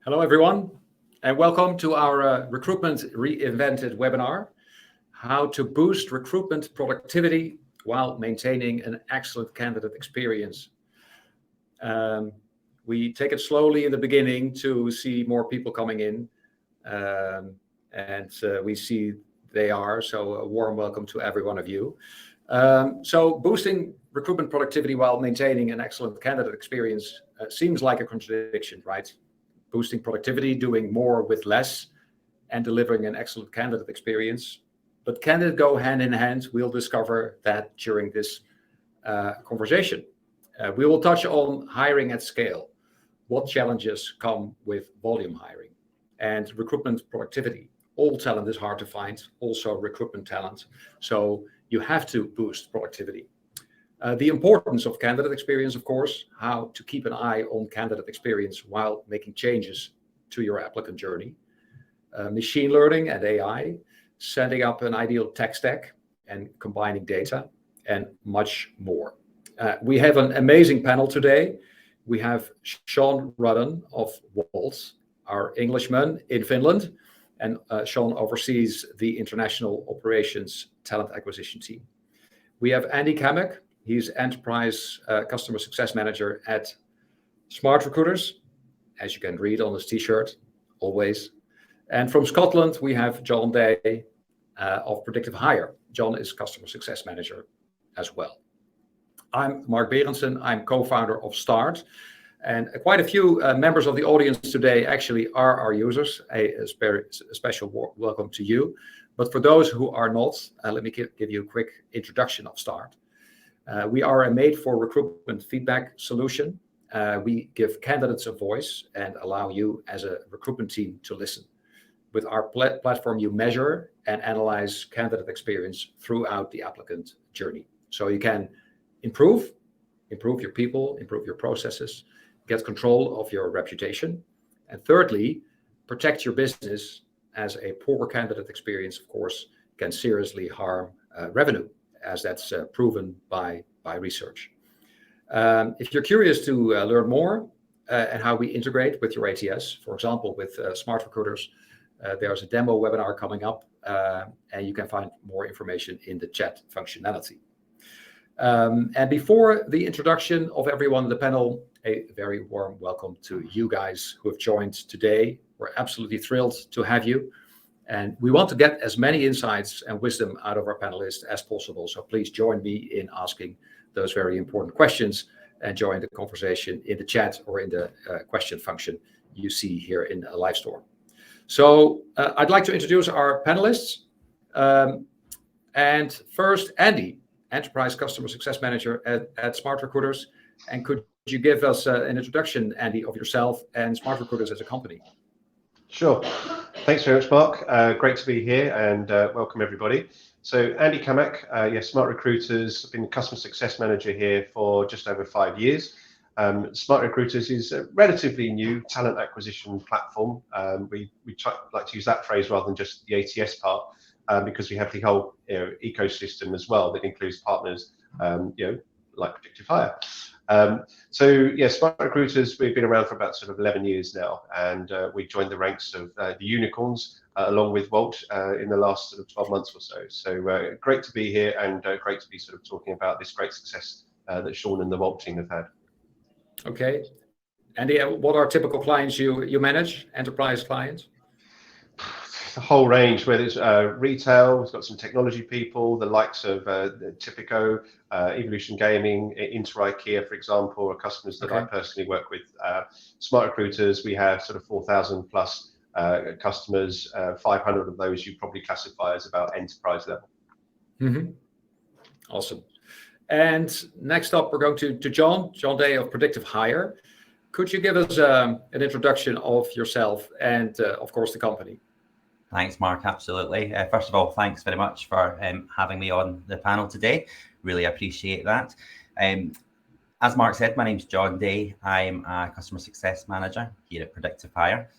Hello, everyone, and welcome to our Recruitment Reinvented webinar, how to boost recruitment productivity while maintaining an excellent candidate experience. We take it slowly in the beginning to see more people coming in, and we see they are, so a warm welcome to every one of you. So boosting recruitment productivity while maintaining an excellent candidate experience seems like a contradiction, right? Boosting productivity, doing more with less, and delivering an excellent candidate experience. But can it go hand in hand? We'll discover that during this conversation. We will touch on hiring at scale, what challenges come with volume hiring, and recruitment productivity. All talent is hard to find, also recruitment talent. So you have to boost productivity. The importance of candidate experience, of course, how to keep an eye on candidate experience while making changes to your applicant journey. Machine learning and AI, setting up an ideal tech stack and combining data, and much more. We have an amazing panel today. We have Shaun Rudden of Wolt, our Englishman in Finland, and Shaun oversees the international operations talent acquisition team. We have Andy Kamek. He's Enterprise Customer Success Manager at Smart Recruiters, as you can read on his t-shirt, always. And from Scotland, we have John Day of Predictive Hire. John is Customer Success Manager as well. I'm Mark Berendsen. I'm co-founder of Start. And quite a few members of the audience today actually are our users. A special welcome to you. But for those who are not, let me give you a quick introduction of Start. We are a made-for-recruitment feedback solution. We give candidates a voice and allow you as a recruitment team to listen. With our platform, you measure and analyze candidate experience throughout the applicant journey. So you can improve your people, improve your processes, get control of your reputation. And thirdly, protect your business, as a poor candidate experience, of course, can seriously harm revenue, as that's proven by research. If you're curious to learn more and how we integrate with your ATS, for example, with Smart Recruiters, there's a demo webinar coming up, and you can find more information in the chat functionality. And before the introduction of everyone on the panel, a very warm welcome to you guys who have joined today. We're absolutely thrilled to have you. And we want to get as many insights and wisdom out of our panelists as possible. So please join me in asking those very important questions and join the conversation in the chat or in the question function you see here in Livestorm. So I'd like to introduce our panelists. And first, Andy, Enterprise Customer Success Manager at Smart Recruiters. And could you give us an introduction, Andy, of yourself and Smart Recruiters as a company? Sure. Thanks very much, Mark. Great to be here, and welcome everybody. So Andy Kamek, Smart Recruiters, I've been Customer Success Manager here for just over 5 years. Smart Recruiters is a relatively new talent acquisition platform. We like to use that phrase rather than just the ATS part, because we have the whole ecosystem as well that includes partners, like Predictive Hire. Smart Recruiters, we've been around for about sort of 11 years now, and we joined the ranks of the unicorns along with Wolt in the last sort of 12 months or so. So great to be here, and great to be sort of talking about this great success that Shaun and the Wolt team have had. Okay. Andy, what are typical clients you manage, enterprise clients? The whole range, whether it's retail, we've got some technology people, the likes of Tipico, Evolution Gaming, IKEA, for example, are customers that I personally work with. Smart Recruiters, we have sort of 4,000 plus customers. 500 of those you probably classify as about enterprise level. Mm-hmm. Awesome. And next up, we're going to John Day of Predictive Hire. Could you give us an introduction of yourself and, of course, the company? Thanks, Mark. Absolutely. First of all, thanks very much for having me on the panel today. Really appreciate that. As Mark said, my name's John Day. I'm a Customer Success Manager here at Predictive Hire.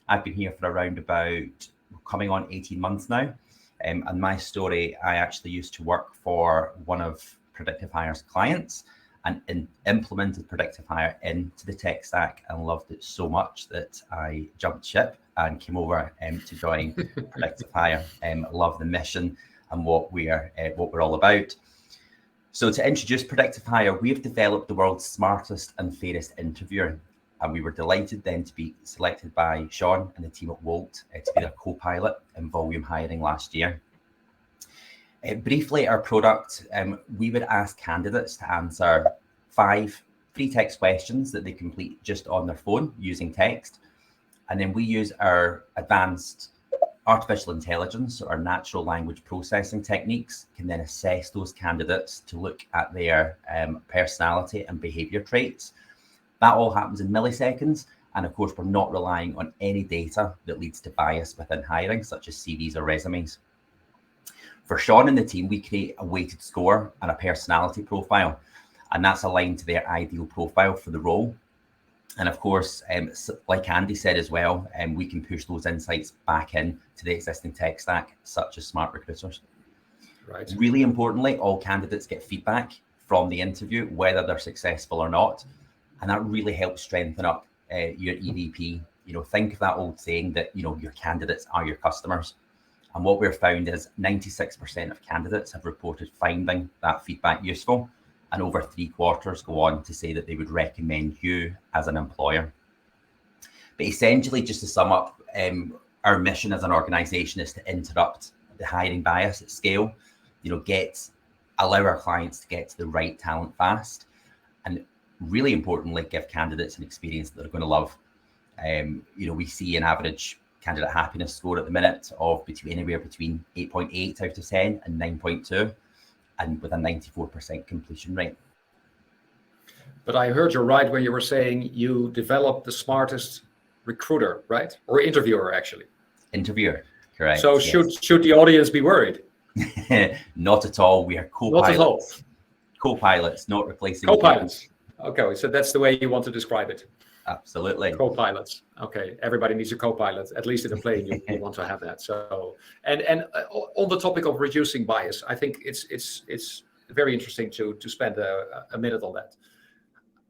I've been here for around about coming on 18 months now. And my story, I actually used to work for one of Predictive Hire's clients. and implemented predictive hire into the tech stack and loved it so much that I jumped ship and came over to join predictive hire. Love the mission and what we're all about. So to introduce predictive hire, we've developed the world's smartest and fairest interviewer. And we were delighted then to be selected by Shaun and the team at Wolt to be their co-pilot in volume hiring last year. Briefly, our product, we would ask candidates to answer 5 free text questions that they complete just on their phone using text. And then we use our advanced artificial intelligence or natural language processing techniques can then assess those candidates to look at their personality and behavior traits. That all happens in milliseconds. And of course, we're not relying on any data that leads to bias within hiring, such as CVs or resumes. For Shaun and the team, we create a weighted score and a personality profile, and that's aligned to their ideal profile for the role. And of course, like Andy said as well, we can push those insights back in to the existing tech stack, such as Smart Recruiters. Right. Really importantly, all candidates get feedback from the interview, whether they're successful or not. And that really helps strengthen up your EVP. Think of that old saying that, your candidates are your customers. And what we've found is 96% of candidates have reported finding that feedback useful. And over 3/4 go on to say that they would recommend you as an employer. But essentially, just to sum up, our mission as an organization is to interrupt the hiring bias at scale, allow our clients to get to the right talent fast, and really importantly, give candidates an experience that they're going to love. We see an average candidate happiness score at the minute of anywhere between 8.8 out of 10 and 9.2. And with a 94% completion rate. But I heard you right when you were saying you developed the smartest recruiter, right? Or interviewer, actually. Interviewer, correct. So yes. should the audience be worried? Not at all. We are co-pilots. Not at all. Co-pilots, not replacing co-pilots. People. Okay, so that's the way you want to describe it. Absolutely. Co-pilots. Okay, everybody needs a co-pilot. At least in a plane, you want to have that. So, and on the topic of reducing bias, I think it's very interesting to spend a minute on that.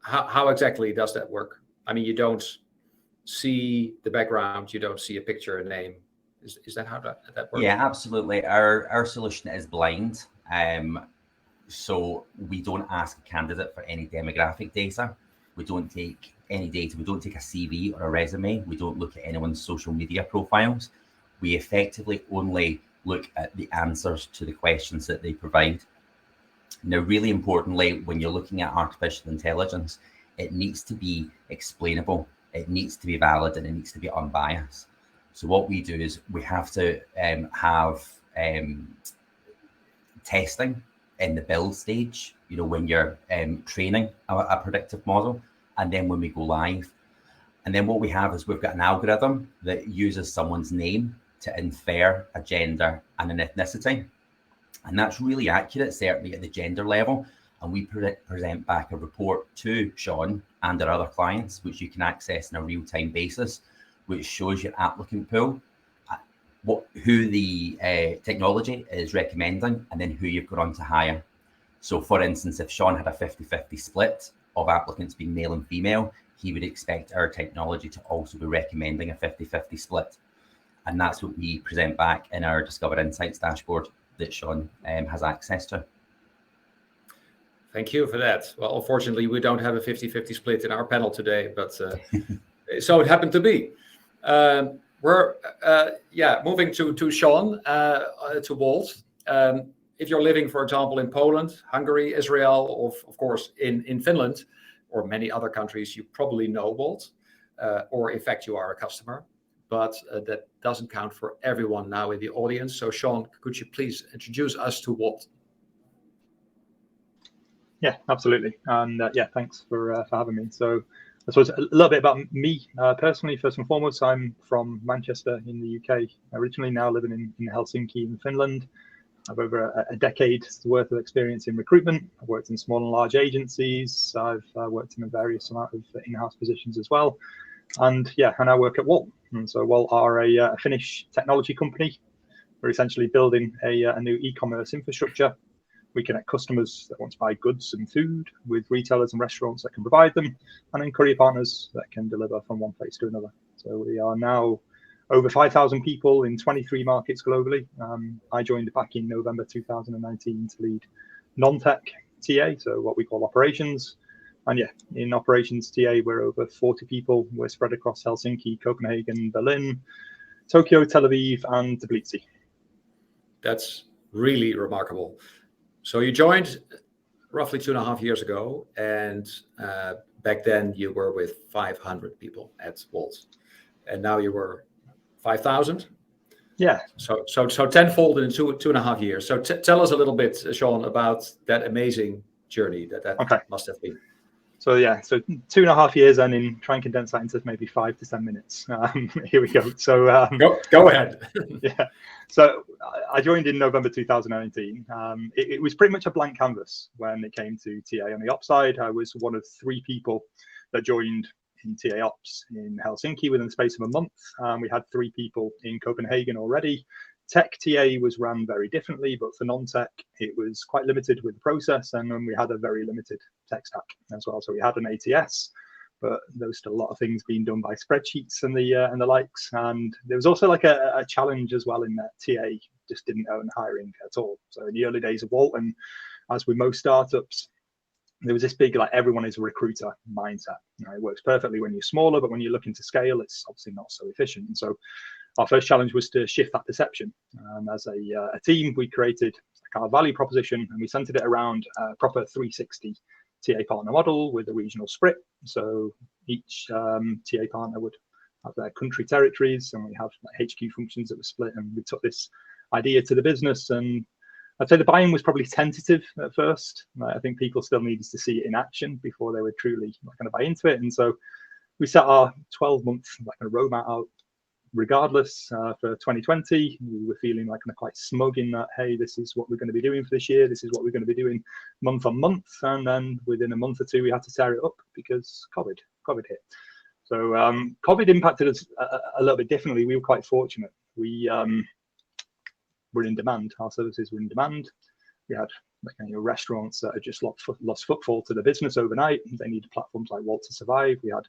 How exactly does that work? I mean, you don't see the background, you don't see a picture, a name. Is that how that works? Yeah, absolutely. Our solution is blind. So we don't ask a candidate for any demographic data. We don't take any data. We don't take a CV or a resume. We don't look at anyone's social media profiles. We effectively only look at the answers to the questions that they provide. Now, really importantly, when you're looking at artificial intelligence, it needs to be explainable, it needs to be valid, and it needs to be unbiased. So what we do is we have to have testing in the build stage, when you're training a predictive model, and then when we go live. And then what we have is we've got an algorithm that uses someone's name to infer a gender and an ethnicity. And that's really accurate, certainly at the gender level. And we present back a report to Shaun and our other clients, which you can access on a real-time basis, which shows your applicant pool, who the technology is recommending, and then who you've got on to hire. So for instance, if Shaun had a 50-50 split of applicants being male and female, he would expect our technology to also be recommending a 50-50 split. And that's what we present back in our Discover Insights dashboard that Shaun has access to. Thank you for that. Well, unfortunately, we don't have a 50-50 split in our panel today, but so it happened to be. We're moving to Shaun, to Wolt. If you're living, for example, in Poland, Hungary, Israel, or of course in Finland, or many other countries, you probably know Wolt, or in fact you are a customer, but that doesn't count for everyone now in the audience. So Shaun, could you please introduce us to Wolt? Yeah, absolutely. And thanks for having me. So I suppose a little bit about me personally. First and foremost, I'm from Manchester in the UK, originally, now living in Helsinki in Finland. I've over a decade's worth of experience in recruitment. I've worked in small and large agencies. I've worked in a various amount of in-house positions as well. And I work at Wolt. And so Wolt are a Finnish technology company. We're essentially building a new e-commerce infrastructure, We connect customers that want to buy goods and food with retailers and restaurants that can provide them, and then courier partners that can deliver from one place to another. So we are now over 5,000 people in 23 markets globally. I joined back in November 2019 to lead non-tech TA, so what we call operations. And yeah, in operations TA, we're over 40 people. We're spread across Helsinki, Copenhagen, Berlin, Tokyo, Tel Aviv, and Tbilisi. That's really remarkable. So you joined roughly 2.5 years ago, and back then you were with 500 people at Wolt, and now you were 5,000. Yeah. So tenfold in 2.5 years. So tell us a little bit, Shaun, about that amazing journey that must have been. So yeah, so 2.5 years, and in try and condense that into maybe 5 to 10 minutes. Here we go. So go ahead. Yeah. So I joined in November 2019. It was pretty much a blank canvas when it came to TA. On the ops side, I was one of 3 people that joined in TA Ops in Helsinki within the space of a month. We had 3 people in Copenhagen already. Tech TA was run very differently, but for non-tech, it was quite limited with the process, and then we had a very limited tech stack as well. So we had an ATS, but there was still a lot of things being done by spreadsheets and the likes. And there was also like a challenge as well in that TA just didn't own hiring at all. So in the early days of Wolt, and as with most startups, there was this big, like, everyone is a recruiter mindset. You know, it works perfectly when you're smaller, but when you're looking to scale, it's obviously not so efficient. And so our first challenge was to shift that perception. As a team, we created our value proposition, and we centered it around a proper 360 TA partner model with a regional split. So each TA partner would have their country territories, and we have like HQ functions that were split. And we took this idea to the business, and I'd say the buy-in was probably tentative at first. I think people still needed to see it in action before they were truly kind of buy into it. And so we set our 12-month roadmap out. Regardless, for 2020, we were feeling like kind of quite smug in that, hey, this is what we're going to be doing for this year. This is what we're going to be doing month on month. And then within a month or two, we had to tear it up because COVID hit. So COVID impacted us a little bit differently. We were quite fortunate. We were in demand. Our services were in demand. We had restaurants that had just lost footfall to the business overnight. They needed platforms like Wolt to survive. We had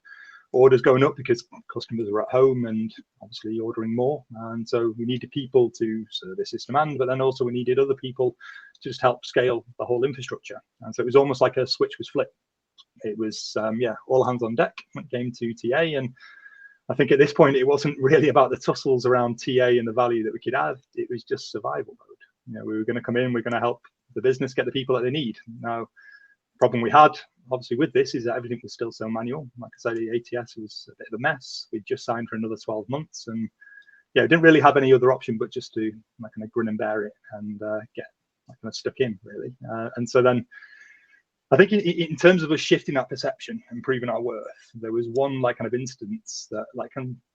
orders going up because customers were at home and obviously ordering more. And so we needed people to service this demand, but then also we needed other people to just help scale the whole infrastructure. And so it was almost like a switch was flipped. It was, all hands on deck when it came to TA. And I think at this point, it wasn't really about the tussles around TA and the value that we could add. It was just survival mode. You know, we were going to come in, we're going to help the business get the people that they need. Now, the problem we had, obviously, with this is that everything was still so manual. Like I said, the ATS was a bit of a mess. We'd just signed for another 12 months, and yeah, didn't really have any other option but just to kind of grin and bear it and get kind of stuck in, really. And so then, I think in terms of us shifting that perception and proving our worth, there was one kind of instance that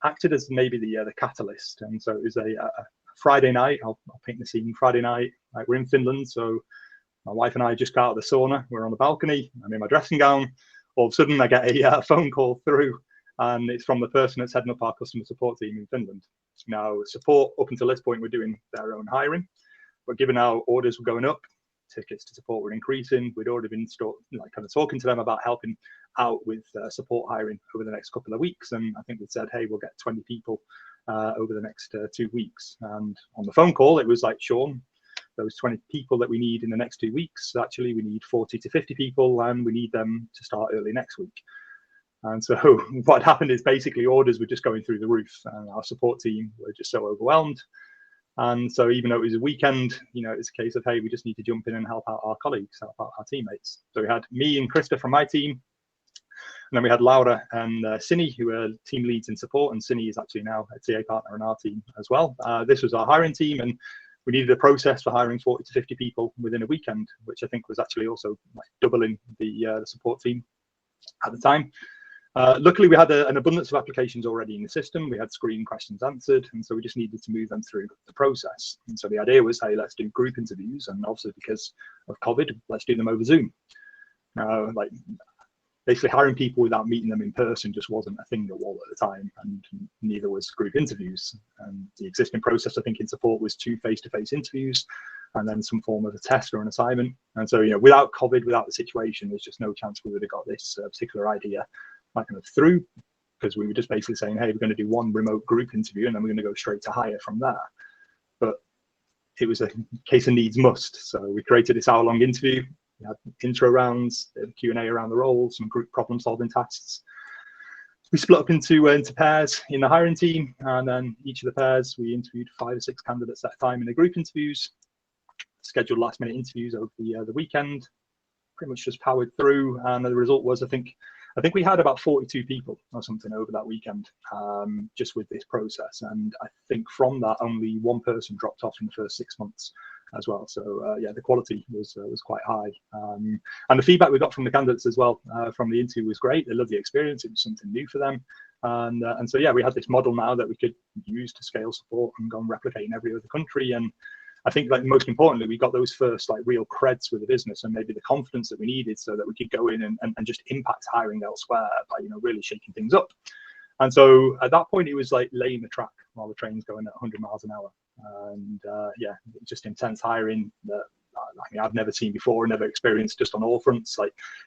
acted as maybe the catalyst. And so it was a Friday night. I'll paint the scene. Friday night, we're in Finland, so my wife and I just got out of the sauna. We're on the balcony. I'm in my dressing gown. All of a sudden, I get a phone call through, and it's from the person that's heading up our customer support team in Finland. Now, support up until this point, we're doing their own hiring, but given our orders were going up, tickets to support were increasing. We'd already been kind of talking to them about helping out with support hiring over the next couple of weeks. And I think we said, hey, we'll get 20 people over the next 2 weeks. And on the phone call, it was like, Shaun, those 20 people that we need in the next 2 weeks, actually, we need 40 to 50 people, and we need them to start early next week. And so what happened is basically orders were just going through the roof, and our support team were just so overwhelmed. And so even though it was a weekend, it's a case of, hey, we just need to jump in and help out our colleagues, help out our teammates. So we had me and Krista from my team, and then we had Laura and Cindy, who are team leads in support, and Cindy is actually now a TA partner in our team as well. This was our hiring team, and we needed a process for hiring 40 to 50 people within a weekend, which I think was actually also doubling the support team at the time. Luckily, we had an abundance of applications already in the system. We had screening questions answered, and so we just needed to move them through the process. And so the idea was, hey, let's do group interviews, and obviously because of COVID, let's do them over Zoom. Now, basically hiring people without meeting them in person just wasn't a thing at Wolt at the time, and neither was group interviews. And the existing process, I think, in support was 2 face-to-face interviews. and then some form of a test or an assignment. And so, without COVID, without the situation, there's just no chance we would have got this particular idea kind of through, because we were just basically saying, hey, we're going to do one remote group interview and then we're going to go straight to hire from there. But it was a case of needs must. So we created this hour-long interview. We had intro rounds, Q&A around the role, some group problem-solving tasks. We split up into pairs in the hiring team, and then each of the pairs, we interviewed 5 or 6 candidates at a time in the group interviews, scheduled last-minute interviews over the weekend, pretty much just powered through, and the result was, I think we had about 42 people or something over that weekend, just with this process. And I think from that, only one person dropped off in the first 6 months as well. So yeah, the quality was quite high. And the feedback we got from the candidates as well from the interview was great. They loved the experience. It was something new for them. And so, yeah, we had this model now that we could use to scale support and go and replicate in every other country. And I think, like, most importantly, we got those first real creds with the business and maybe the confidence that we needed so that we could go in and just impact hiring elsewhere by, really shaking things up. And so at that point, it was like laying the track while the train's going at 100 miles an hour. And yeah, just intense hiring that I've never seen before, never experienced, just on all fronts.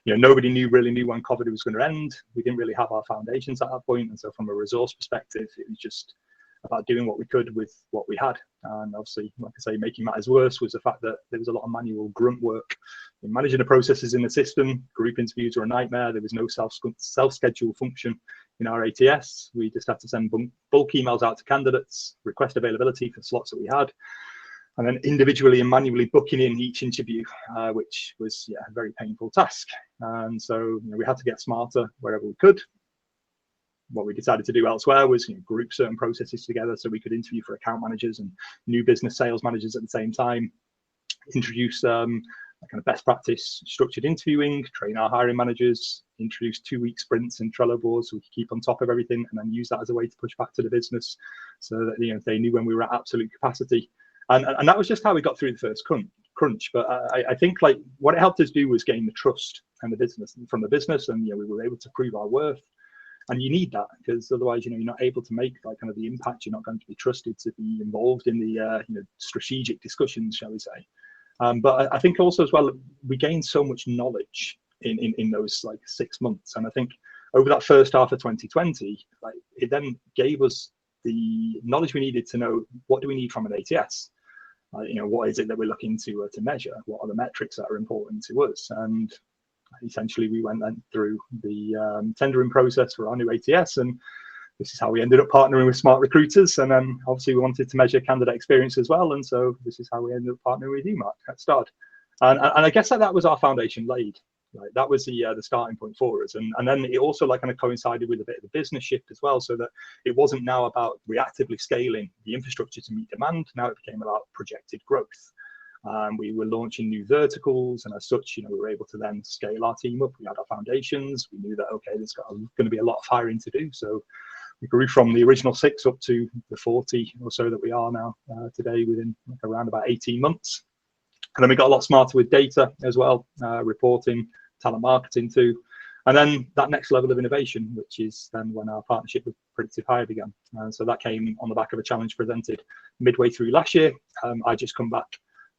Nobody really knew when COVID was going to end. We didn't really have our foundations at that point. And so from a resource perspective, it was just about doing what we could with what we had. And obviously, like I say, making matters worse was the fact that there was a lot of manual grunt work in managing the processes in the system. Group interviews were a nightmare. There was no self-schedule function in our ATS. We just had to send bulk emails out to candidates, request availability for slots that we had, and then individually and manually booking in each interview, which was a very painful task. And so we had to get smarter wherever we could. What we decided to do elsewhere was group certain processes together so we could interview for account managers and new business sales managers at the same time, introduce a kind of best practice structured interviewing, train our hiring managers, introduce 2-week sprints and Trello boards so we could keep on top of everything, and then use that as a way to push back to the business so that they knew when we were at absolute capacity. And that was just how we got through the first crunch. But I think what it helped us do was gain the trust and the business from the business, and we were able to prove our worth. And you need that, because otherwise, you're not able to make kind of the impact. You're not going to be trusted to be involved in the strategic discussions, shall we say. But I think also as well, we gained so much knowledge in those 6 months. And I think over that first half of 2020, it then gave us the knowledge we needed to know what do we need from an ATS. What is it that we're looking to measure? What are the metrics that are important to us? And essentially, we went then through the tendering process for our new ATS, and this is how we ended up partnering with smart recruiters. And then obviously we wanted to measure candidate experience as well, and so this is how we ended up partnering with you, Mark, at start. And I guess that was our foundation laid. That was the starting point for us, and then it also kind of coincided with a bit of a business shift as well, so that it wasn't now about reactively scaling the infrastructure to meet demand. Now it became about projected growth. We were launching new verticals, and as such, we were able to then scale our team up. We had our foundations. We knew that, okay, there's going to be a lot of hiring to do. So we grew from the original 6 up to the 40 or so that we are now today within around about 18 months. And then we got a lot smarter with data as well, reporting, talent marketing too. And then that next level of innovation, which is then when our partnership with Predictive Hire began. So that came on the back of a challenge presented midway through last year. I just come back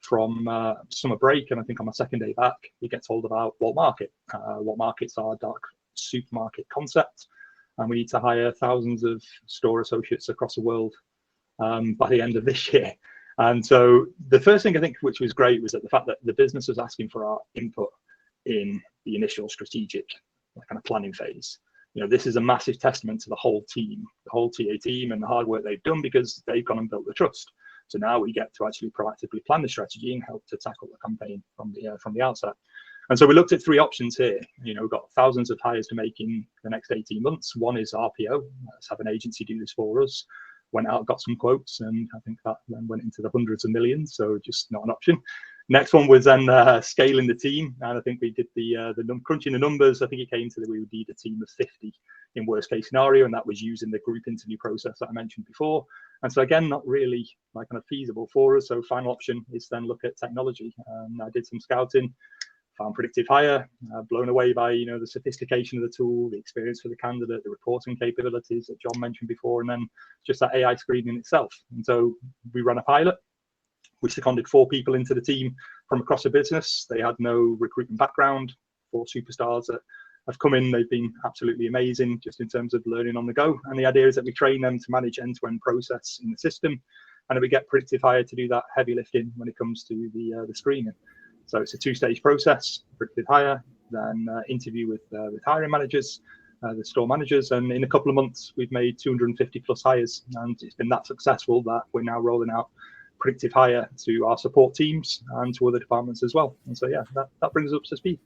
from summer break, and I think on my second day back, we get told about Wolt Market. Wolt Market's our dark supermarket concept, and we need to hire thousands of store associates across the world by the end of this year. And so the first thing I think which was great was that the fact that the business was asking for our input in the initial strategic kind of planning phase. This is a massive testament to the whole team, the whole TA team, and the hard work they've done, because they've gone and built the trust. So now we get to actually proactively plan the strategy and help to tackle the campaign from the outset. And so we looked at 3 options here. We've got thousands of hires to make in the next 18 months. One is RPO. Let's have an agency do this for us. Went out, got some quotes, and I think that then went into the hundreds of millions, so just not an option. Next one was then scaling the team, and I think we did the crunching the numbers. I think it came to that we would need a team of 50 in worst case scenario, and that was using the group interview process that I mentioned before. And so again, not really kind of feasible for us. So final option is then look at technology. I did some scouting, found Predictive Hire, blown away by the sophistication of the tool, the experience for the candidate, the reporting capabilities that John mentioned before, and then just that AI screening itself. And so we ran a pilot, We seconded 4 people into the team from across the business. They had no recruitment background. 4 superstars that have come in. They've been absolutely amazing just in terms of learning on the go. And the idea is that we train them to manage end-to-end process in the system, and that we get predictive hire to do that heavy lifting when it comes to the screening. So it's a 2-stage process: predictive hire, then interview with hiring managers, the store managers, and in a couple of months we've made 250 plus hires, and it's been that successful that we're now rolling out predictive hire to our support teams and to other departments as well. And so yeah, that brings us up to speed.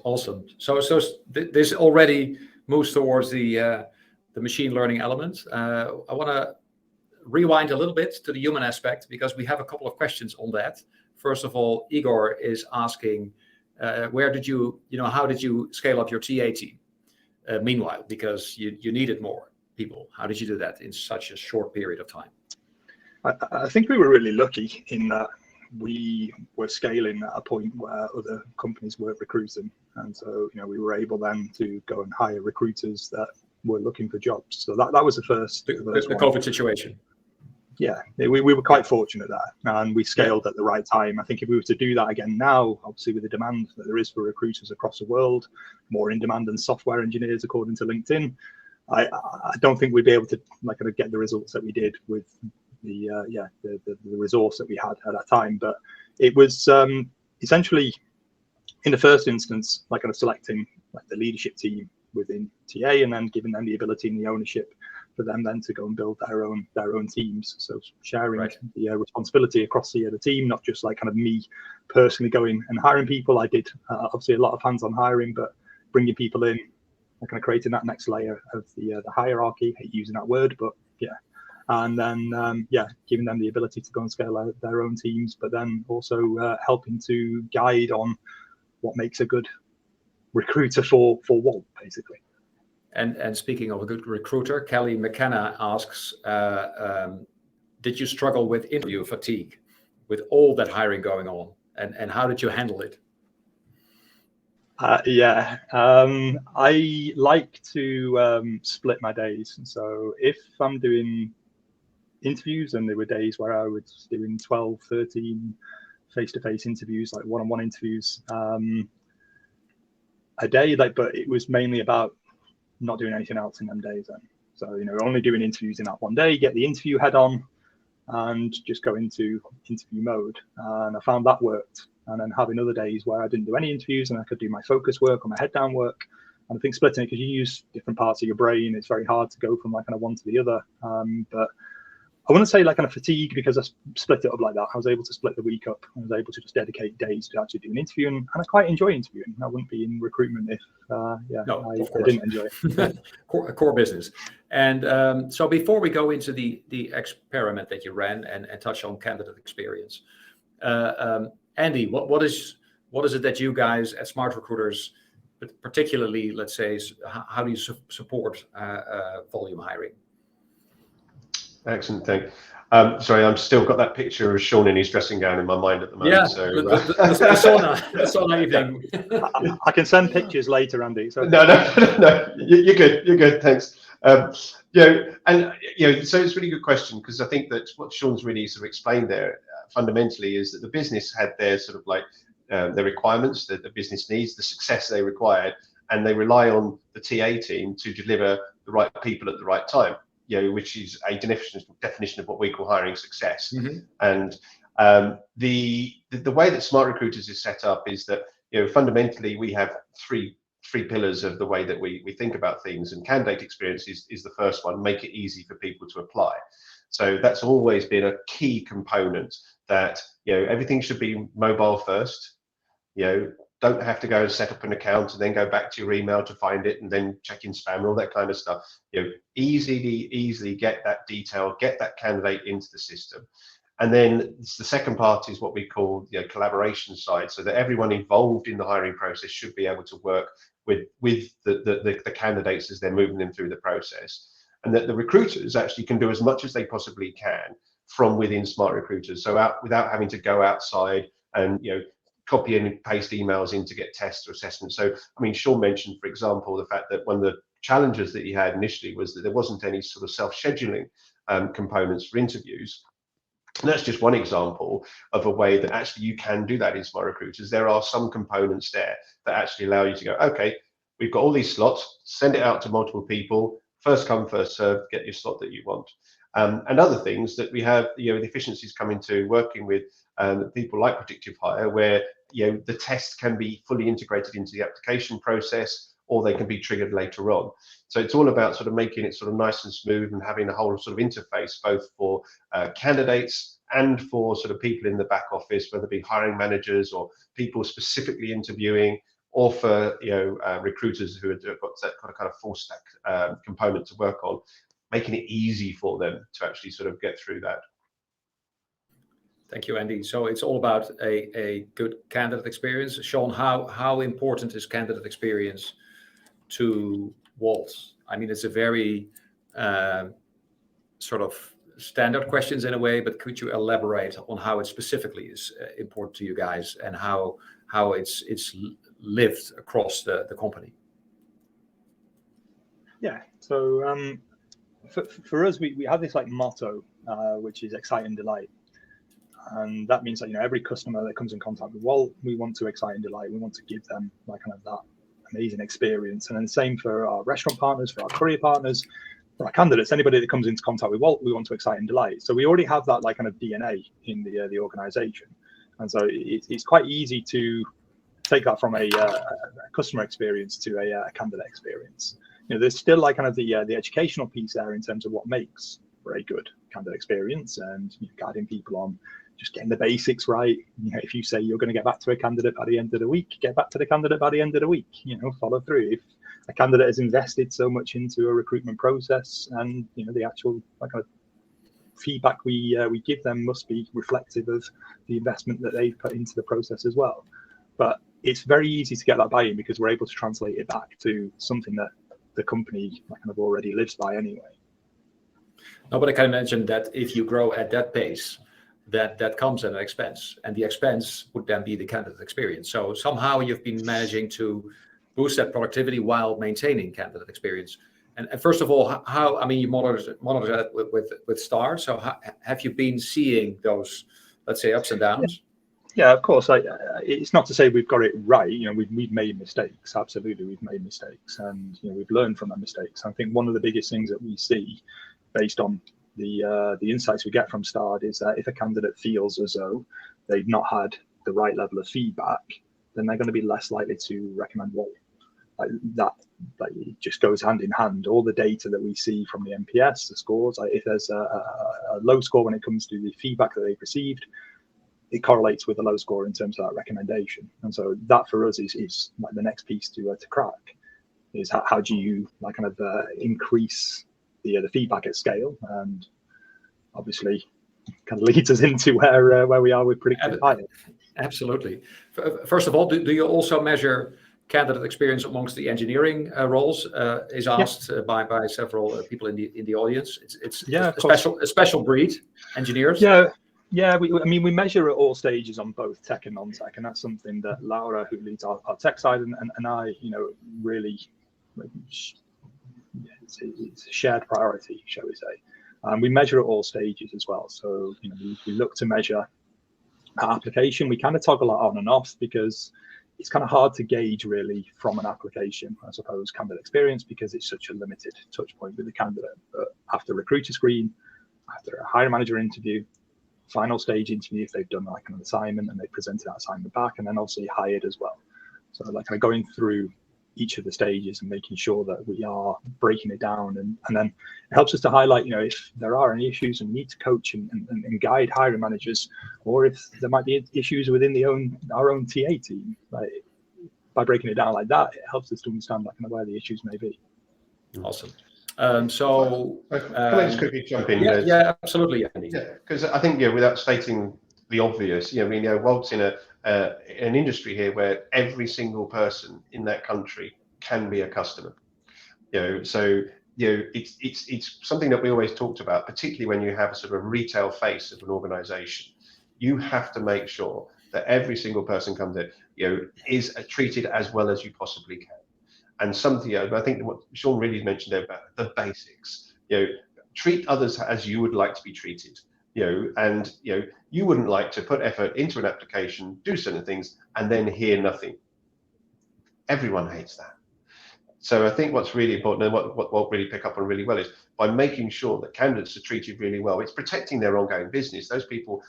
Awesome. So this already moves towards the machine learning element. I want to rewind a little bit to the human aspect, because we have a couple of questions on that. First of all, Igor is asking, how did you scale up your TA team? Meanwhile, because you needed more people, how did you do that in such a short period of time? I think we were really lucky in that we were scaling at a point where other companies weren't recruiting, and so we were able then to go and hire recruiters that were looking for jobs. So that was the first. The COVID situation. Yeah, we were quite fortunate that, and we scaled at the right time. I think if we were to do that again now, obviously with the demand that there is for recruiters across the world, more in demand than software engineers according to LinkedIn, I don't think we'd be able to get the results that we did with the resource that we had at that time. But it was essentially, in the first instance, selecting the leadership team within TA, and then giving them the ability and the ownership for them then to go and build their own teams. So sharing the responsibility across the team, not just me personally going and hiring people. I did obviously a lot of hands-on hiring, but bringing people in, creating that next layer of the hierarchy, I hate using that word, but yeah. And then, giving them the ability to go and scale their own teams, but then also helping to guide on what makes a good recruiter for Wolt, basically. And speaking of a good recruiter, Kelly McKenna asks, did you struggle with interview fatigue with all that hiring going on? And how did you handle it? I like to split my days. So if I'm doing interviews, and there were days where I was doing 12, 13 face-to-face interviews, like one-on-one interviews a day, but it was mainly about not doing anything else in them days then. So only doing interviews in that one day, get the interview head on and just go into interview mode, and I found that worked. And then having other days where I didn't do any interviews and I could do my focus work or my head down work. And I think splitting it, because you use different parts of your brain, it's very hard to go from one to the other. But I wouldn't say fatigue, because I split it up like that. I was able to split the week up. I was able to just dedicate days to actually do an interview, and I quite enjoy interviewing. I wouldn't be in recruitment if I didn't enjoy it. core business. And so before we go into the experiment that you ran and touch on candidate experience, Andy, what is it that you guys at Smart Recruiters, but particularly, let's say, how do you support volume hiring? Excellent thing. Sorry, I've still got that picture of Shaun in his dressing gown in my mind at the moment. Yeah, so the sauna evening. I can send pictures later, Andy. So. No, you're good. You're good. Thanks. So it's a really good question, because I think that what Shaun's really sort of explained there fundamentally is that the business had their sort of their requirements, the business needs, the success they required, and they rely on the TA team to deliver the right people at the right time. Which is a definition of what we call hiring success. Mm-hmm. And the way that Smart Recruiters is set up is that fundamentally we have three pillars of the way that we think about things, and candidate experience is the first one. Make it easy for people to apply. So that's always been a key component, that everything should be mobile first. Don't have to go and set up an account and then go back to your email to find it and then check in spam and all that kind of stuff. Easily get that detail, get that candidate into the system. And then the second part is what we call collaboration side, so that everyone involved in the hiring process should be able to work with the candidates as they're moving them through the process. And that the recruiters actually can do as much as they possibly can from within Smart Recruiters, so without having to go outside and copy and paste emails in to get tests or assessments. So, Shaun mentioned, for example, the fact that one of the challenges that he had initially was that there wasn't any sort of self-scheduling components for interviews. And that's just one example of a way that actually you can do that in Smart Recruiters. There are some components there that actually allow you to go, okay, we've got all these slots, send it out to multiple people, first come, first serve, get your slot that you want. And other things that we have, the efficiencies come into working with people like Predictive Hire, where the tests can be fully integrated into the application process, or they can be triggered later on. So it's all about sort of making it sort of nice and smooth and having a whole sort of interface both for candidates and for sort of people in the back office, whether it be hiring managers or people specifically interviewing, or for recruiters who have got that kind of full stack component to work on, making it easy for them to actually sort of get through that. Thank you, Andy. So it's all about a good candidate experience. Shaun, how important is candidate experience to Wolt? I mean, it's a very sort of standard questions in a way, but could you elaborate on how it specifically is important to you guys, and how it's lived across the company? Yeah. So for us, we have this like motto, which is excite and delight. And that means that, every customer that comes in contact with Wolt, we want to excite and delight. We want to give them like kind of that amazing experience. And then the same for our restaurant partners, for our courier partners, for our candidates, anybody that comes into contact with Wolt, we want to excite and delight. So we already have that like kind of DNA in the organization. And so it's quite easy to take that from a customer experience to a candidate experience. There's still like kind of the educational piece there in terms of what makes for a good candidate experience, and guiding people on just getting the basics right. If you say you're going to get back to a candidate by the end of the week, get back to the candidate by the end of the week. Follow through. If a candidate has invested so much into a recruitment process, and the actual like feedback we give them must be reflective of the investment that they've put into the process as well. But it's very easy to get that buy-in because we're able to translate it back to something that the company kind of already lives by anyway. No, but I can imagine that if you grow at that pace, that comes at an expense, and the expense would then be the candidate experience. So somehow you've been managing to boost that productivity while maintaining candidate experience. And first of all, how you monitor that with Star. So have you been seeing those, let's say, ups and downs? Yeah, of course. It's not to say we've got it right. We've made mistakes. Absolutely, we've made mistakes, and we've learned from our mistakes. I think one of the biggest things that we see, based on the insights we get from Stard, is that if a candidate feels as though they've not had the right level of feedback, then they're going to be less likely to recommend Wolt. Like that, like it just goes hand in hand. All the data that we see from the NPS, the scores, like if there's a low score when it comes to the feedback that they've received, it correlates with a low score in terms of that recommendation. And so that for us is like the next piece to crack, is how do you like kind of increase the feedback at scale, and obviously kind of leads us into where we are with Predictive Hire. Absolutely. First of all, do you also measure candidate experience amongst the engineering roles? Is asked by several people in the audience. It's a special breed, engineers. Yeah, we measure at all stages on both tech and non-tech, and that's something that Laura, who leads our tech side, and I, really, it's a shared priority, shall we say. We measure at all stages as well. So, we look to measure our application. We kind of toggle that on and off because it's kind of hard to gauge really from an application, I suppose, candidate experience, because it's such a limited touch point with the candidate. But after recruiter screen, after a hiring manager interview, final stage interview, if they've done like an assignment and they presented that assignment back, and then obviously hired as well. So like kind of going through each of the stages and making sure that we are breaking it down, and then it helps us to highlight, if there are any issues and need to coach and guide hiring managers, or if there might be issues within our own TA team. Like, by breaking it down like that, it helps us to understand like kind of where the issues may be. Awesome. So can I just quickly jump in? Yeah, absolutely, Andy. Yeah, because I think without stating the obvious, Wolt's in an industry here where every single person in that country can be a customer. So it's something that we always talked about, particularly when you have a sort of retail face of an organization. You have to make sure that every single person comes in, is treated as well as you possibly can. And something, I think what Shaun really mentioned there about the basics, treat others as you would like to be treated. and you wouldn't like to put effort into an application, do certain things, and then hear nothing. Everyone hates that. So I think what's really important, and what we'll really pick up on really well, is by making sure that candidates are treated really well, it's protecting their ongoing business. Those people,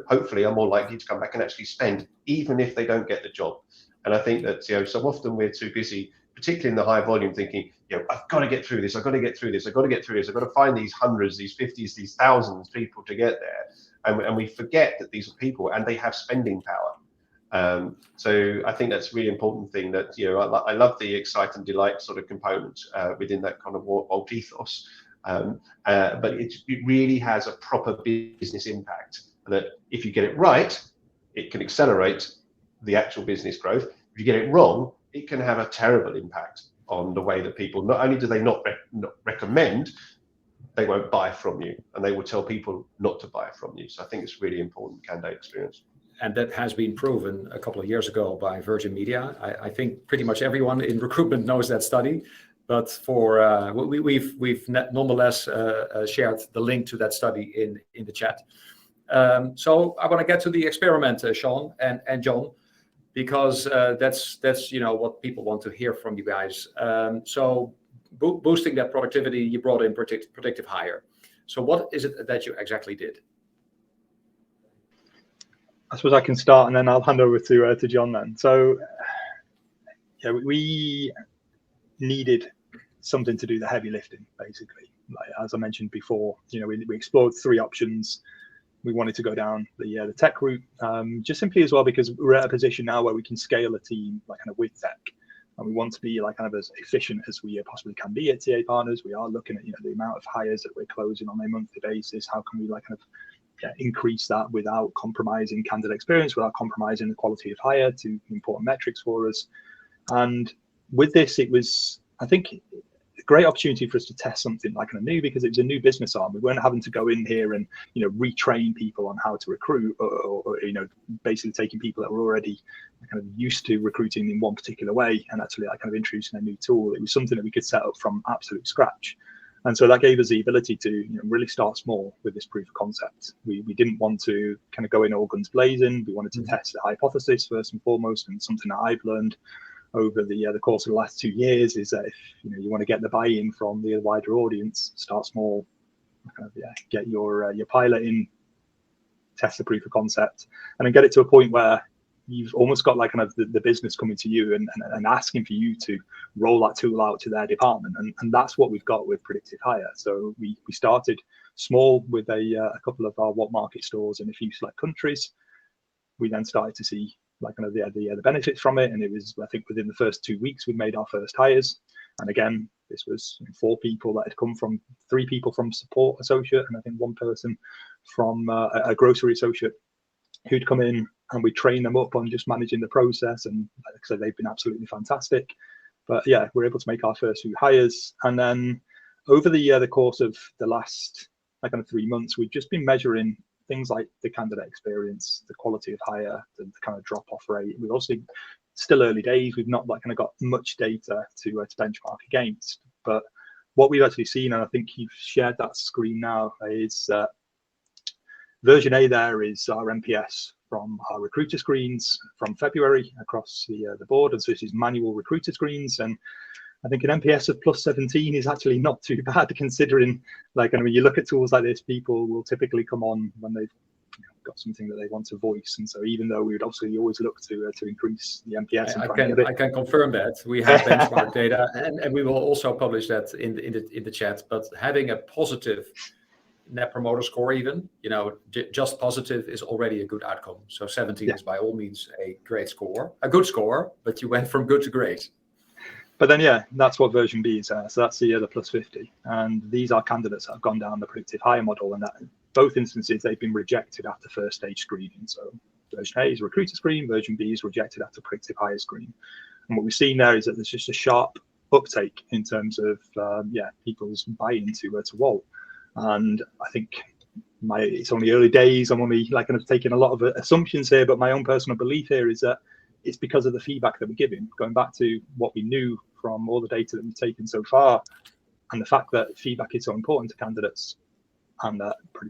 hopefully are more likely to come back and actually spend, even if they don't get the job. And I think that, so often we're too busy, particularly in the high volume, thinking, I've got to get through this, I've got to get through this, I've got to get through this, I've got to find these hundreds, these 50s, these thousands people to get there. And we forget that these are people and they have spending power. So I think that's a really important thing that, I love the excite and delight sort of component within that kind of Wolt ethos. But it really has a proper business impact, that if you get it right, it can accelerate the actual business growth. If you get it wrong, it can have a terrible impact on the way that people, not only do they not recommend, they won't buy from you, and they will tell people not to buy from you. So I think it's really important candidate experience. And that has been proven a couple of years ago by Virgin Media. I think pretty much everyone in recruitment knows that study, but for we've nonetheless shared the link to that study in the chat. So I want to get to the experiment, Shaun and John, because that's what people want to hear from you guys. So boosting that productivity, you brought in predictive hire. So what is it that you exactly did? I suppose I can start, and then I'll hand over to John then. So we needed something to do the heavy lifting, basically. Like, as I mentioned before, we explored 3 options. We wanted to go down the tech route, just simply as well because we're at a position now where we can scale a team with tech, and we want to be as efficient as we possibly can be at TA Partners. We are looking at the amount of hires that we're closing on a monthly basis. How can we increase that without compromising candidate experience, without compromising the quality of hire, to important metrics for us. And with this, it was, I think, a great opportunity for us to test something new, because it was a new business arm. We weren't having to go in here and retrain people on how to recruit, or basically taking people that were already used to recruiting in one particular way and actually introducing a new tool. It was something that we could set up from absolute scratch. And so that gave us the ability to really start small with this proof of concept. We didn't want to go in all guns blazing. We wanted to test the hypothesis first and foremost. And something that I've learned over the course of the last 2 years is that if you want to get the buy-in from the wider audience, start small, get your pilot in, test the proof of concept, and then get it to a point where you've almost got the business coming to you and asking for you to roll that tool out to their department. And that's what we've got with predictive hire. So we started small with a couple of our Wolt market stores in a few select countries. We then started to see the benefits from it. And it was, I think, within the first 2 weeks, we made our first hires. And again, this was 4 people that had come from, 3 people from support associate, and I think 1 person from a grocery associate who'd come in, and we trained them up on just managing the process. And like I said, they've been absolutely fantastic. But yeah, we're able to make our first few hires. And then over the course of the last 3 months, we've just been measuring things like the candidate experience, the quality of hire, the drop-off rate. We've also still early days. We've not got much data to benchmark against. But what we've actually seen, and I think you've shared that screen now, is version A there is our NPS from our recruiter screens from February across the board. And so this is manual recruiter screens. And I think an NPS of +17 is actually not too bad, considering when you look at tools like this, people will typically come on when they've got something that they want to voice. And so even though we would obviously always look to increase the NPS, I can confirm that we have benchmark data, and we will also publish that in the chat. But having a positive Net Promoter Score, even just positive, is already a good outcome. So 17 is by all means a great score, a good score, but you went from good to great. But then that's what version B is. So that's the +50, and these are candidates that have gone down the predictive hire model, and that both instances they've been rejected after first stage screening. So version A is recruiter screen, version B is rejected after predictive hire screen. And what we've seen there is that there's just a sharp uptake in terms of people's buy-in to Wolt. And I think it's only early days. I'm only taking a lot of assumptions here, but my own personal belief here is that it's because of the feedback that we're giving, going back to what we knew from all the data that we've taken so far, and the fact that feedback is so important to candidates. And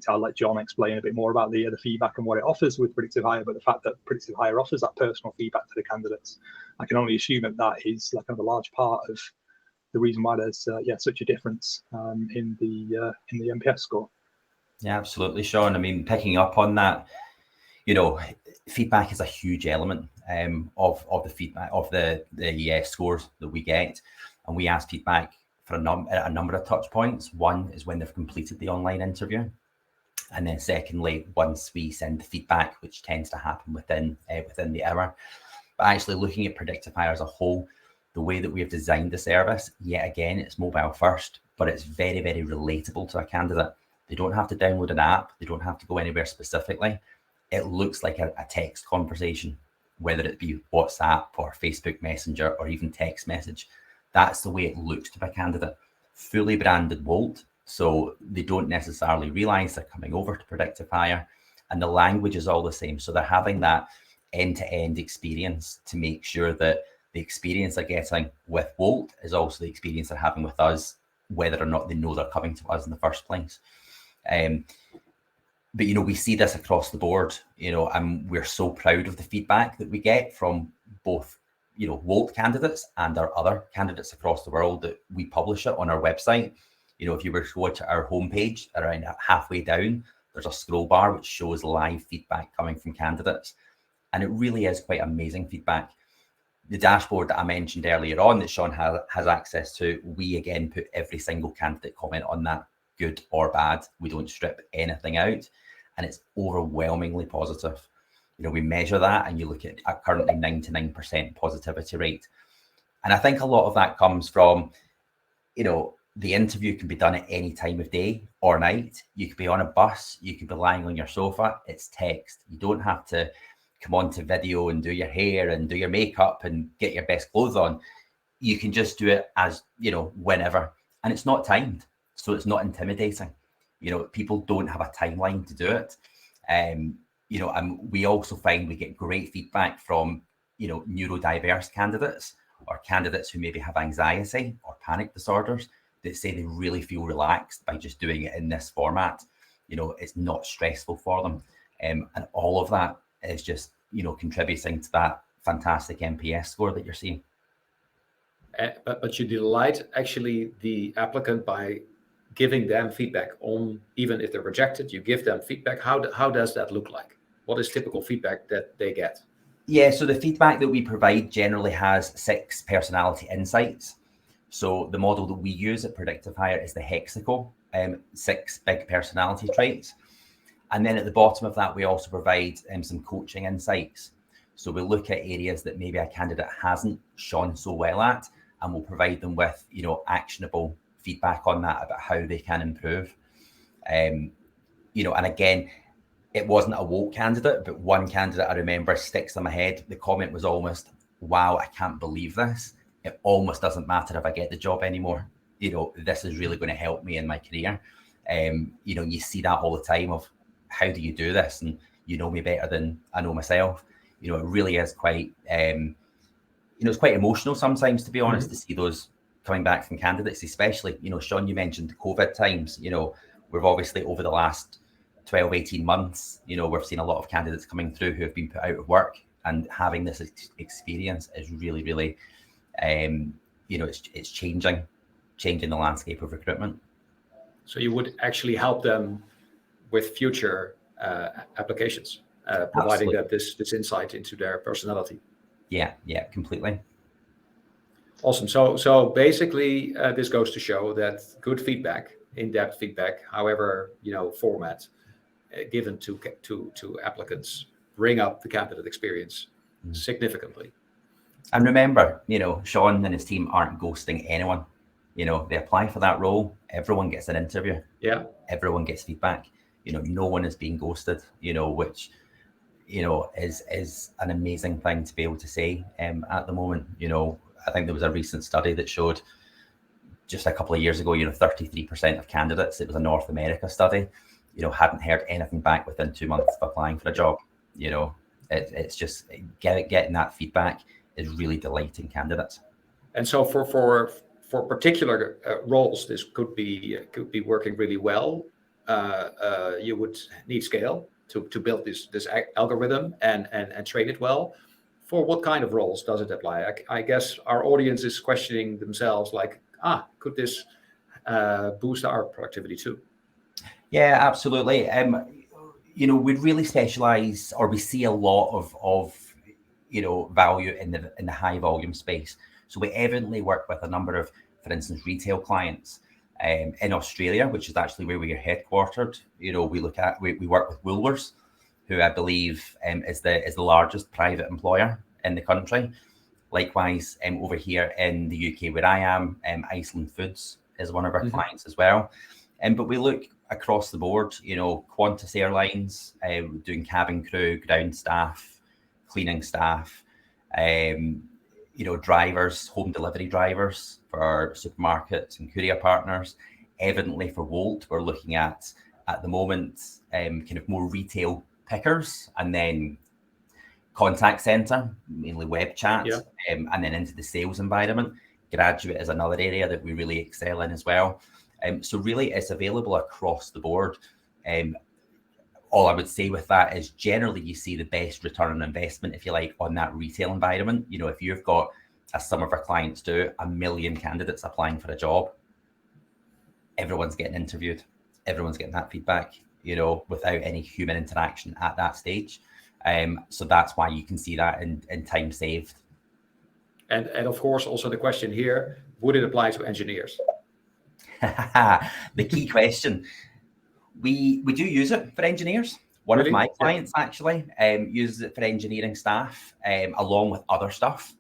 I'll let John explain a bit more about the feedback and what it offers with Predictive Hire. But the fact that Predictive Hire offers that personal feedback to the candidates, I can only assume that is like kind of a large part of the reason why there's such a difference in the NPS score. Yeah, absolutely, Shaun. I mean, picking up on that, feedback is a huge element of the feedback of the scores that we get, and we ask feedback for a number of touch points. One is when they've completed the online interview, and then secondly, once we send the feedback, which tends to happen within the hour. But actually, looking at Predictive Hire as a whole, the way that we have designed the service, yet again, it's mobile first, but it's very, very relatable to a candidate. They don't have to download an app. They don't have to go anywhere specifically. It looks like a text conversation, whether it be WhatsApp or Facebook Messenger or even text message. That's the way it looks to a candidate. Fully branded Wolt, so they don't necessarily realize they're coming over to Predictive Hire, and the language is all the same. So they're having that end-to-end experience to make sure that the experience they're getting with Wolt is also the experience they're having with us, whether or not they know they're coming to us in the first place. But we see this across the board, and we're so proud of the feedback that we get from both Wolt candidates and our other candidates across the world, that we publish it on our website. If you were to go to our homepage, around halfway down, there's a scroll bar which shows live feedback coming from candidates, and it really is quite amazing feedback. The dashboard that I mentioned earlier on that Shaun has access to, we again put every single candidate comment on that, good or bad. We don't strip anything out, and it's overwhelmingly positive. We measure that, and you look at currently 99% positivity rate. And I think a lot of that comes from, the interview can be done at any time of day or night. You could be on a bus, you could be lying on your sofa, it's text. You don't have to come on to video and do your hair and do your makeup and get your best clothes on. You can just do it as, whenever, and it's not timed. So it's not intimidating. People don't have a timeline to do it. And we also find we get great feedback from, neurodiverse candidates or candidates who maybe have anxiety or panic disorders that say they really feel relaxed by just doing it in this format. It's not stressful for them. And all of that is just, contributing to that fantastic NPS score that you're seeing. But you delight actually the applicant by giving them feedback on, even if they're rejected, you give them feedback. How does that look like? What is typical feedback that they get? Yeah, so the feedback that we provide generally has 6 personality insights. So the model that we use at Predictive Hire is the Hexaco, 6 big personality traits. And then at the bottom of that, we also provide some coaching insights. So we look at areas that maybe a candidate hasn't shone so well at, and we'll provide them with, actionable feedback on that about how they can improve. And again, it wasn't a Wolt candidate, but one candidate I remember sticks in my head. The comment was almost, wow, I can't believe this. It almost doesn't matter if I get the job anymore. This is really going to help me in my career. You see that all the time of, how do you do this? And you know me better than I know myself. It really is quite, it's quite emotional sometimes, to be honest, to see those coming back from candidates, especially, Shaun, you mentioned the COVID times. We've obviously over the last 12, 18 months, we've seen a lot of candidates coming through who have been put out of work, and having this experience is really, really, it's changing the landscape of recruitment. So you would actually help them with future applications, providing them this insight into their personality. Yeah, completely. Awesome. So basically, this goes to show that good feedback, in-depth feedback, however format, given to applicants, bring up the candidate experience significantly. And remember, Shaun and his team aren't ghosting anyone. They apply for that role. Everyone gets an interview. Yeah. Everyone gets feedback. No one is being ghosted. Which is an amazing thing to be able to say at the moment. I think there was a recent study that showed just a couple of years ago, 33% of candidates, it was a North America study, hadn't heard anything back within 2 months of applying for a job. It's just getting that feedback is really delighting candidates. And so for particular roles, this could be working really well. you would need scale to build this algorithm and train it well. For what kind of roles does it apply? I guess our audience is questioning themselves like, could this boost our productivity too? Yeah, absolutely. We really specialize, or we see a lot of value in the high volume space. So we evidently work with a number of, for instance, retail clients in Australia, which is actually where we are headquartered. We work with Woolworths, who I believe is the largest private employer in the country. Likewise, over here in the UK where I am, Iceland Foods is one of our clients as well. But we look across the board, Qantas Airlines, doing cabin crew, ground staff, cleaning staff, drivers, home delivery drivers for supermarkets and courier partners. Evidently for Wolt, we're looking at the moment, kind of more retail pickers, and then contact center, mainly web chat, and then into the sales environment. Graduate is another area that we really excel in as well. So really it's available across the board. All I would say with that is generally you see the best return on investment, if you like, on that retail environment. If you've got, as some of our clients do, 1 million candidates applying for a job, everyone's getting interviewed, everyone's getting that feedback, without any human interaction at that stage. So that's why you can see that in time saved. And of course, also the question here, would it apply to engineers? The key question. We do use it for engineers. One of my clients actually uses it for engineering staff, along with other stuff.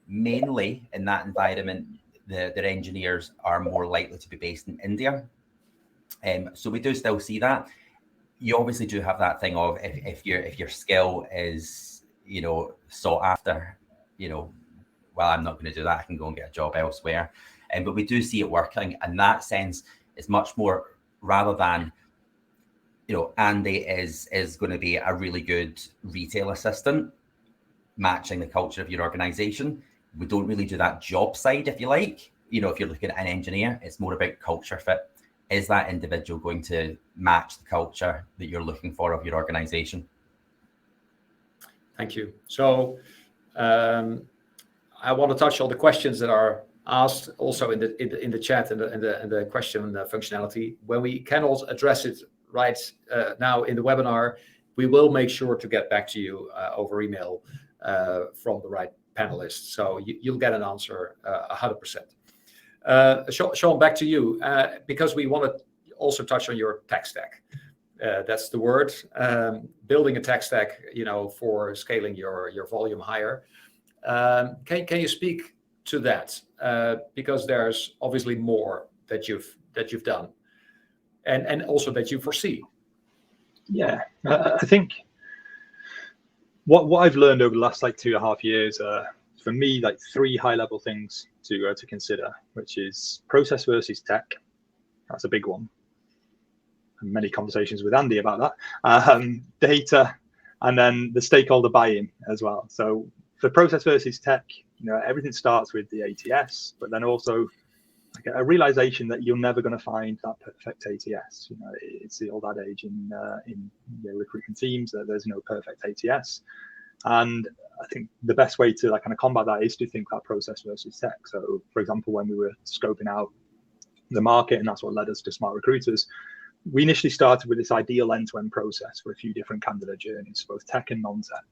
Mainly in that environment, their engineers are more likely to be based in India. So we do still see that. You obviously do have that thing of if your skill is sought after, well, I'm not going to do that, I can go and get a job elsewhere. But we do see it working. In that sense, it's much more, rather than Andy is going to be a really good retail assistant matching the culture of your organization. We don't really do that job side, if you like. If you're looking at an engineer, it's more about culture fit. Is that individual going to match the culture that you're looking for of your organization? Thank you. So I want to touch on the questions that are asked also in the chat and the question functionality. When we cannot address it right now in the webinar, we will make sure to get back to you over email from the right panelists. So you'll get an answer 100%. Shaun, back to you, because we want to also touch on your tech stack. That's the word. Building a tech stack, for scaling your volume higher. Can you speak to that? Because there's obviously more that you've done, and also that you foresee. Yeah, I think what I've learned over the last 2.5 years, for me, 3 high-level things to consider, which is process versus tech. That's a big one. And many conversations with Andy about that. Data, and then the stakeholder buy-in as well. So for process versus tech, everything starts with the ATS, but then also a realization that you're never going to find that perfect ATS. It's the old adage in recruitment teams that there's no perfect ATS. And I think the best way to kind of combat that is to think about process versus tech. So, for example, when we were scoping out the market, and that's what led us to Smart Recruiters, we initially started with this ideal end-to-end process for a few different candidate journeys, both tech and non-tech.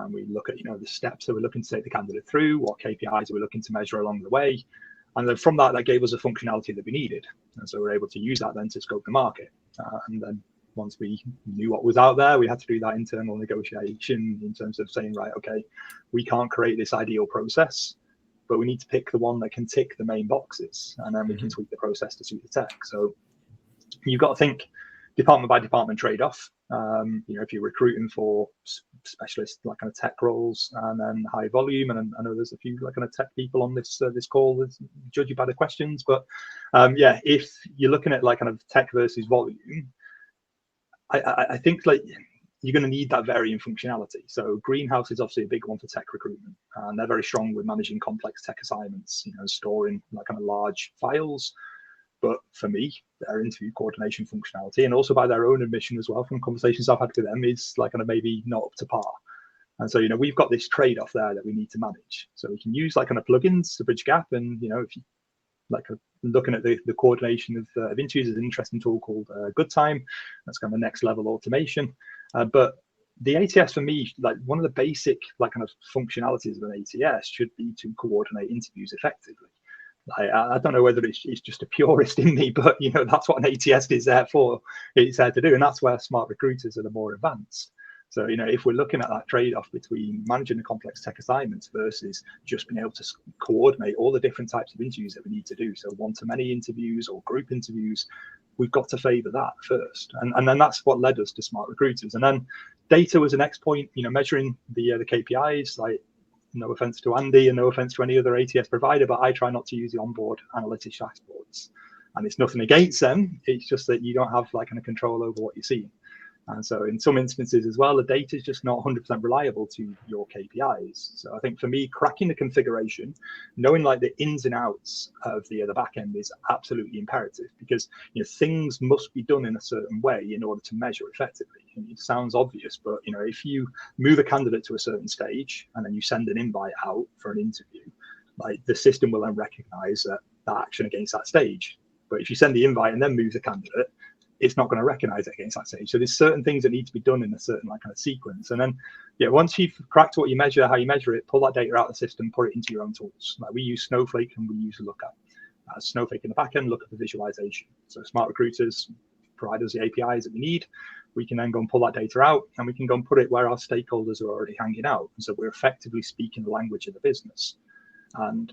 We look at the steps that we're looking to take the candidate through, what KPIs we're looking to measure along the way, and then from that gave us a functionality that we needed, and so we're able to use that then to scope the market. And then once we knew what was out there, we had to do that internal negotiation in terms of saying, right, okay, we can't create this ideal process, but we need to pick the one that can tick the main boxes, and then we can tweak the process to suit the tech. So you've got to think department by department trade-off. If you're recruiting for specialists kind of tech roles and then high volume, and I know there's a few kind of tech people on this call, judge you by the questions, but if you're looking at kind of tech versus volume, I think you're going to need that varying functionality. So Greenhouse is obviously a big one for tech recruitment, and they're very strong with managing complex tech assignments, storing kind of large files. But for me, their interview coordination functionality, and also by their own admission as well, from conversations I've had with them, is like kind of maybe not up to par. And so, we've got this trade-off there that we need to manage. So we can use like kind of plugins to bridge gap. And, if you like looking at the coordination of interviews, is an interesting tool called GoodTime. That's kind of next level automation. But the ATS for me, like one of the basic like kind of functionalities of an ATS should be to coordinate interviews effectively. I don't know whether it's just a purist in me, but that's what an ATS is there for. It's there to do, and that's where smart recruiters are the more advanced. So, if we're looking at that trade-off between managing the complex tech assignments versus just being able to coordinate all the different types of interviews that we need to do, so one-to-many interviews or group interviews, we've got to favor that first. And then that's what led us to smart recruiters. And then data was the next point, measuring the KPIs, like no offense to Andy and no offense to any other ATS provider, but I try not to use the onboard analytics dashboards. And it's nothing against them. It's just that you don't have like kind of control over what you're seeing. And so in some instances as well, the data is just not 100% reliable to your KPIs. So I think for me, cracking the configuration, knowing like the ins and outs of the back end is absolutely imperative, because things must be done in a certain way in order to measure effectively. And it sounds obvious, but if you move a candidate to a certain stage and then you send an invite out for an interview, like the system will then recognize that action against that stage. But if you send the invite and then move the candidate, it's not going to recognize it against that stage. So there's certain things that need to be done in a certain like kind of sequence. And then, once you've cracked what you measure, how you measure it, pull that data out of the system, put it into your own tools. Like we use Snowflake and we use Looker. Snowflake in the back end, Looker for visualization. So smart recruiters provide us the APIs that we need. We can then go and pull that data out, and we can go and put it where our stakeholders are already hanging out. And so we're effectively speaking the language of the business. And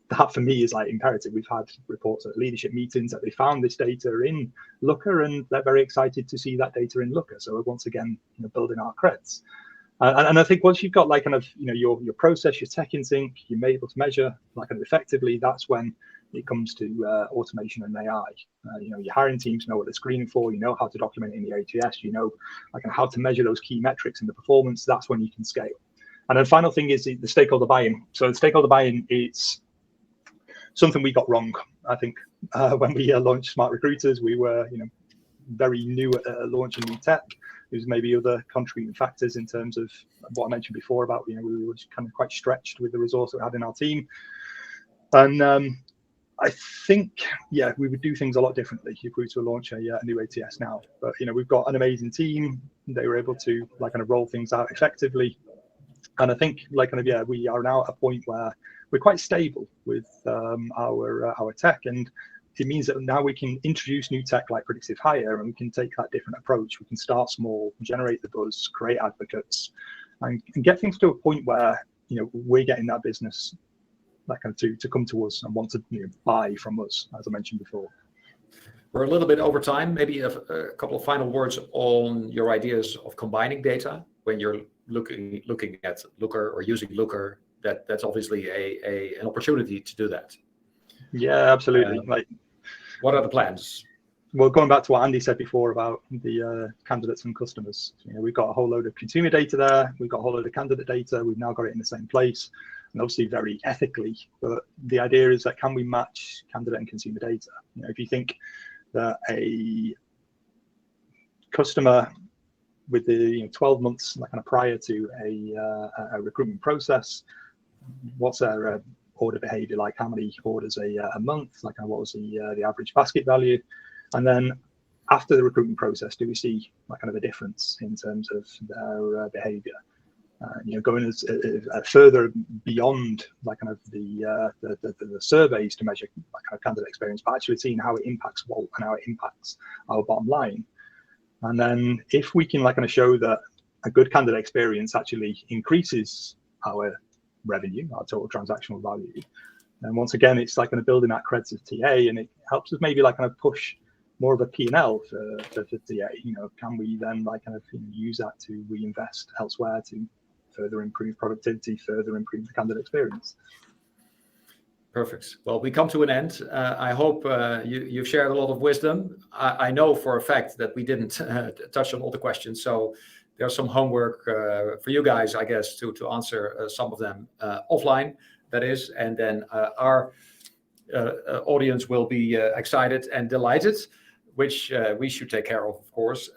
that for me is like imperative. We've had reports at leadership meetings that they found this data in Looker, and they're very excited to see that data in Looker. So once again, building our creds. And I think once you've got like kind of your process, your tech in sync, you're able to measure like kind of effectively. That's when it comes to automation and AI. Your hiring teams know what they're screening for. You know how to document it in the ATS. You know like how to measure those key metrics in the performance. That's when you can scale. And then the final thing is the stakeholder buy-in. So the stakeholder buy-in, it's something we got wrong. I think when we launched Smart Recruiters, we were very new at launching new tech. There's maybe other contributing factors in terms of what I mentioned before about we were kind of quite stretched with the resource that we had in our team. And I think we would do things a lot differently if we were to launch a new ATS now. But we've got an amazing team. They were able to like kind of roll things out effectively. And I think like kind of we are now at a point where we're quite stable with our tech, and it means that now we can introduce new tech like predictive hire, and we can take that different approach. We can start small, generate the buzz, create advocates, and get things to a point where we're getting that business like to come to us and want to buy from us, as I mentioned before. We're a little bit over time. Maybe a couple of final words on your ideas of combining data when you're looking at Looker or using Looker. That's obviously an opportunity to do that. Yeah, absolutely. What are the plans? Well, going back to what Andy said before about the candidates and customers, we've got a whole load of consumer data there. We've got a whole load of candidate data. We've now got it in the same place, and obviously very ethically. But the idea is that can we match candidate and consumer data? If you think that a customer with the 12 months kind of prior to a recruitment process, what's their order behavior like? How many orders a month? Like what was the average basket value? And then after the recruitment process, do we see like kind of a difference in terms of their behavior? Going as further beyond like kind of the surveys to measure like kind of candidate experience, but actually seeing how it impacts Wolt and how it impacts our bottom line. And then if we can like kind of show that a good candidate experience actually increases our revenue, our total transactional value, and once again, it's like kind of building that creds of TA, and it helps us maybe like kind of push more of a P&L for TA. Can we then like kind of use that to reinvest elsewhere to further improve productivity, further improve the candidate experience? Perfect. Well, we come to an end. I hope you've shared a lot of wisdom. I know for a fact that we didn't touch on all the questions, so there's some homework for you guys, I guess, to answer some of them offline, that is. And then our audience will be excited and delighted, which we should take care of course.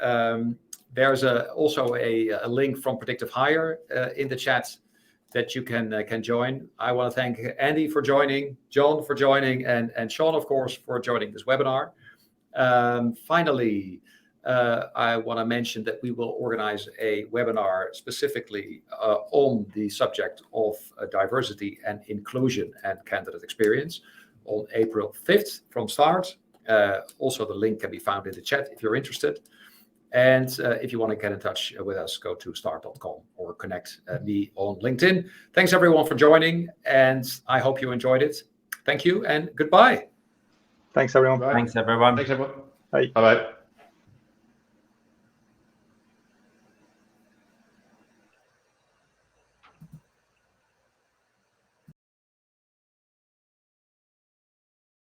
There's also a link from Predictive Hire in the chat that you can join. I want to thank Andy for joining, John for joining, and Shaun, of course, for joining this webinar. Finally, I want to mention that we will organize a webinar specifically on the subject of diversity and inclusion and candidate experience on April 5th from start. Also, the link can be found in the chat if you're interested. And if you want to get in touch with us, go to start.com or connect me on LinkedIn. Thanks everyone for joining, and I hope you enjoyed it. Thank you and goodbye. Thanks everyone. Thanks everyone. Thanks everyone. Bye. Bye-bye.